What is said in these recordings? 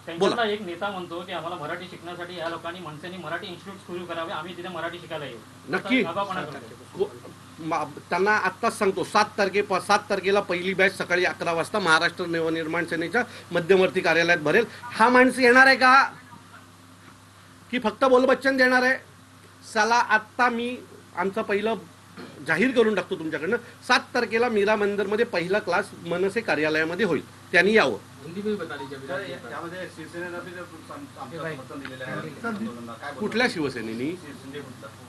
बोला. एक नेता म्हणतो की आम्हाला मराठी शिकण्यासाठी या लोकांनी मनसेने मराठी इन्स्टिट्यूट सुरू करावे, आम्ही तिथे मराठी शिकायला येऊ. नक्की त्यांना आत्ताच सांगतो 7 तारखेला पहिली बॅच सकाळी 11 वाजता महाराष्ट्र नवनिर्माण सेनेच्या मध्यवर्ती कार्यालयात भरेल. हा माणूस येणार आहे का की फक्त बोलबच्चन देणार आहे? साला आत्ता मी आमचं पहिलं जाहीर करून टाकतो तुमच्याकडनं. 7 तारखेला मीरा मंदिरमध्ये पहिला क्लास मनसे कार्यालयामध्ये होईल, त्यांनी यावं. कुठल्या शिवसेनेनी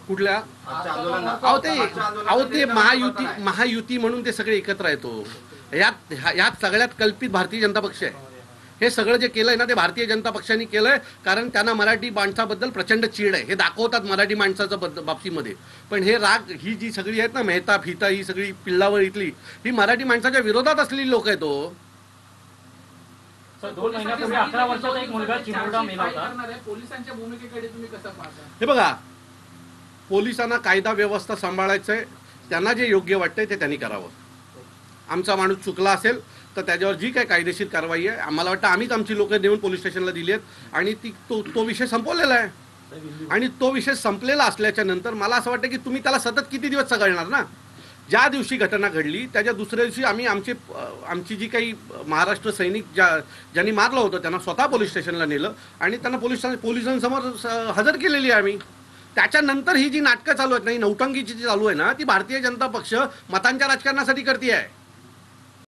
कुठल्या अहो ते महायुती म्हणून ते सगळे एकत्र येतो. यात सगळ्यात कल्पित भारतीय जनता पक्ष आहे. हे सगळं जे केलंय ना ते भारतीय जनता पक्षाने केलंय, कारण त्यांना मराठी माणसाबद्दल प्रचंड चीड आहे. हे दाखवतात मराठी माणसाच्या बाबतीमध्ये. पण हे राग ही जी सगळी आहेत ना, मेहता फिता ही सगळी पिल्लावर इथली, ही मराठी माणसाच्या विरोधात असलेली लोक आहेत. तो 2 महिन्यापूर्वी 11 वर्षाचा एक मुलगा चिमुरडा मेला होता. पोलिसांच्या भूमिकेकडे तुम्ही कसं पाहता? हे बघा, पोलिसांना कायदा व्यवस्था सांभाळायचंय. त्यांना जे योग्य वाटतंय ते त्यांनी करावं. आमचा माणूस चुकला असेल तर त्याच्यावर जी काही कायदेशीर कारवाई आहे, आम्हाला वाटतं आम्हीच आमची लोक नेऊन पोलीस स्टेशनला दिली आहेत आणि तो विषय संपवलेला आहे. आणि तो विषय संपलेला असल्याच्या नंतर मला असं वाटतं की तुम्ही त्याला सतत किती दिवस चघळणार ना. ज्या दिवशी घटना घडली त्याच्या दुसऱ्या दिवशी आम्ही आमची जी काही महाराष्ट्र सैनिक ज्यांनी मारलं होतं त्यांना स्वतः पोलीस स्टेशनला नेलं आणि त्यांना पोलिसांसमोर हजर केलेली आहे आम्ही. त्याच्यानंतर ही जी नाटकं चालू आहेत ना, ही नौटंकीची जी चालू आहे ना, ती भारतीय जनता पक्ष मतांच्या राजकारणासाठी करते आहे.